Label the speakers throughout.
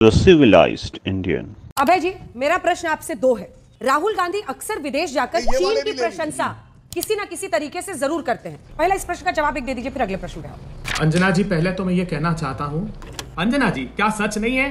Speaker 1: The civilized Indian.
Speaker 2: अभय जी, मेरा प्रश्न आपसे दो है। राहुल गांधी अक्सर विदेश जाकर चीन की प्रशंसा किसी ना किसी तरीके से जरूर करते हैं। पहला इस प्रश्न का जवाब एक दे दीजिए, फिर अगले प्रश्न पे आओ।
Speaker 3: अंजना जी, पहले तो मैं ये कहना चाहता हूँ, अंजना जी, क्या सच नहीं है,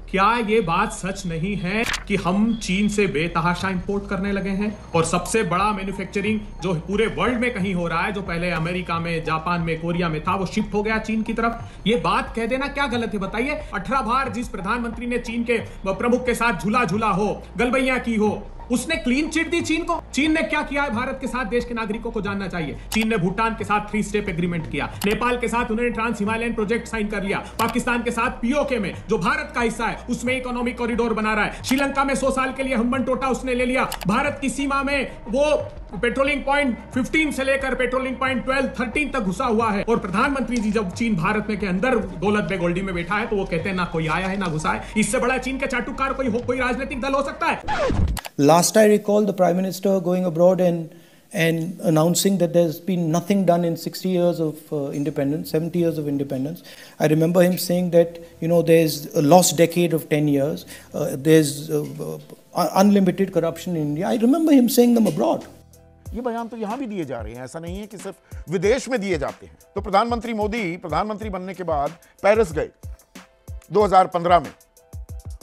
Speaker 3: क्या ये बात सच नहीं है कि हम चीन से बेतहाशा इंपोर्ट करने लगे हैं और सबसे बड़ा मैन्युफैक्चरिंग जो पूरे वर्ल्ड में कहीं हो रहा है, जो पहले अमेरिका में, जापान में, कोरिया में था, वो शिफ्ट हो गया चीन की तरफ। ये बात कह देना क्या गलत है बताइए? 18 बार जिस प्रधानमंत्री ने चीन के प्रमुख के साथ झूला झूला हो, गलबैया की हो, उसने क्लीन चिट दी चीन को। चीन ने क्या किया है भारत के साथ, देश के नागरिकों को जानना चाहिए। चीन ने भूटान के साथ 3 स्टेप एग्रीमेंट किया, नेपाल के साथ उन्होंने ट्रांस हिमालयन प्रोजेक्ट साइन कर लिया, पाकिस्तान के साथ पीओके में जो भारत का हिस्सा है उसमें इकोनॉमिक कॉरिडोर बना रहा है, श्रीलंका में 100 साल के लिए हम्बन टोटा उसने ले लिया, भारत की सीमा में वो पेट्रोलिंग पॉइंट 15 से लेकर पेट्रोलिंग पॉइंट 12, 13 तक घुसा हुआ है। और प्रधानमंत्री जी जब चीन भारत में के अंदर दौलत बे गोल्डी में बैठा है तो वो कहते हैं ना कोई आया है ना घुसा है। इससे बड़ा चीन के चाटुकार कोई राजनीतिक दल हो सकता है?
Speaker 4: Last I recall the Prime Minister going abroad and announcing that there's been nothing done in 60 years of independence, 70 years of independence. I remember him saying that, you know, there's a lost decade of 10 years, there's unlimited corruption in India. I remember him saying them abroad.
Speaker 5: ये बयान तो यहाँ भी दिए जा रहे हैं, ऐसा नहीं है कि सिर्फ विदेश में दिए जाते हैं। तो प्रधानमंत्री मोदी प्रधानमंत्री बनने के बाद पेरिस गए 2015 में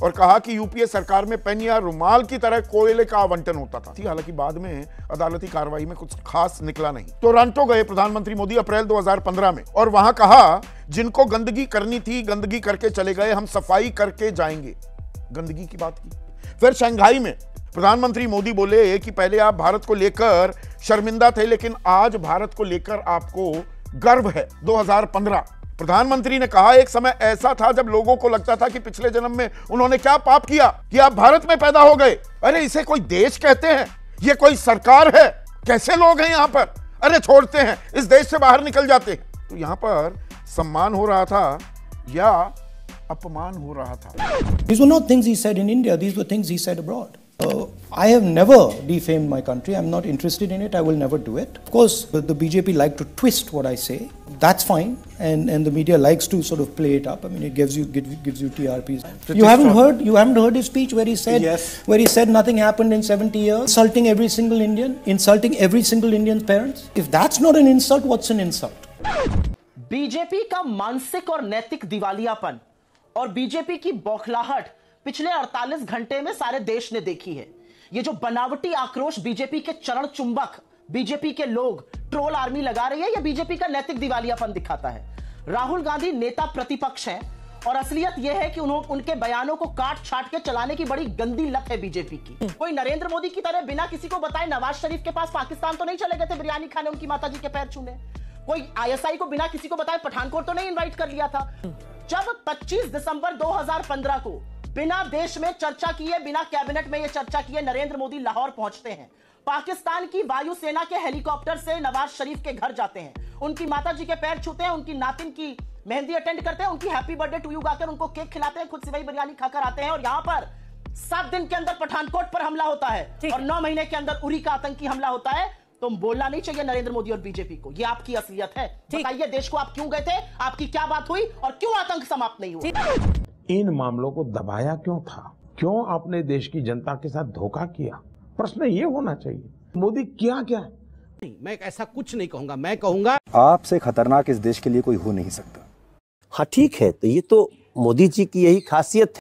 Speaker 5: और कहा कि यूपीए सरकार में पेन या रुमाल की तरह कोयले का आवंटन होता था। हालांकि बाद में अदालती कार्रवाई में कुछ खास निकला नहीं। टोरंटो गए प्रधानमंत्री मोदी अप्रैल 2015 में और वहां कहा जिनको गंदगी करनी थी गंदगी करके चले गए, हम सफाई करके जाएंगे। गंदगी की बात की। फिर शंघाई में प्रधानमंत्री मोदी बोले कि पहले आप भारत को लेकर शर्मिंदा थे लेकिन आज भारत को लेकर आपको गर्व है। 2015 प्रधानमंत्री ने कहा एक समय ऐसा था जब लोगों को लगता था कि पिछले जन्म में उन्होंने क्या पाप किया कि आप भारत में पैदा हो गए। अरे इसे कोई देश कहते हैं? ये कोई सरकार है? कैसे लोग हैं यहां पर? अरे छोड़ते हैं, इस देश से बाहर निकल जाते हैं। तो यहां पर सम्मान हो रहा था या अपमान हो रहा था?
Speaker 4: These were not things he said in India, these were things he said abroad. I have never defamed my country. I'm not interested in it. I will never do it. Of course, the BJP like to twist what I say. That's fine, and the media likes to sort of play it up. I mean, it gives you TRPs. You haven't heard his speech where he said nothing happened in 70 years, insulting every single Indian, insulting every single Indian's parents. If that's not an insult, what's an insult?
Speaker 6: BJP का मानसिक और नैतिक दिवालियापन और BJP की बौखलाहट पिछले 48 घंटे में सारे देश ने देखी है। ये जो बनावटी आक्रोश बीजेपी के चरण चुंबक, बीजेपी के लोग, ट्रोल आर्मी लगा रही है, यह बीजेपी का नैतिक दिवालियापन दिखाता है। राहुल गांधी नेता प्रतिपक्ष हैं और असलियत यह है कि उनके बयानों को काट छाट के चलाने की बड़ी गंदी लत है बीजेपी की। कोई नरेंद्र मोदी की तरह बिना किसी को बताए नवाज शरीफ के पास पाकिस्तान तो नहीं चले गए थे बिरयानी खाने, उनकी माताजी के पैर छूने। कोई आईएसआई को बिना किसी को बताए पठानकोट तो नहीं इन्वाइट कर लिया था। जब 25 दिसंबर 2015 को बिना देश में चर्चा किए, बिना कैबिनेट में यह चर्चा किए नरेंद्र मोदी लाहौर पहुंचते हैं, पाकिस्तान की वायुसेना के हेलीकॉप्टर से नवाज शरीफ के घर जाते हैं, उनकी माताजी के पैर छूते हैं, उनकी नातिन की मेहंदी अटेंड करते हैं, उनकी हैप्पी बर्थडे टू यू गाकर उनको केक खिलाते हैं, खुद सिवई बिरयानी खाकर आते हैं और यहां पर 7 दिन के अंदर पठानकोट पर हमला होता है और 9 महीने के अंदर उरी का आतंकी हमला होता है। तो बोलना नहीं चाहिए नरेंद्र मोदी और बीजेपी को, ये आपकी असलियत है। बताइए देश को आप क्यों गए थे, आपकी क्या बात हुई और क्यों आतंक समाप्त नहीं हुआ?
Speaker 7: इन मामलों को दबाया क्यों था? क्यों आपने देश की जनता के साथ धोखा किया? प्रश्न ये होना चाहिए। मोदी क्या क्या है?
Speaker 8: नहीं, मैं ऐसा कुछ नहीं कहूंगा। मैं कहूंगा
Speaker 9: आपसे खतरनाक इस देश के लिए कोई हो नहीं सकता।
Speaker 10: हाँ ठीक है, तो ये तो मोदी जी की यही खासियत है।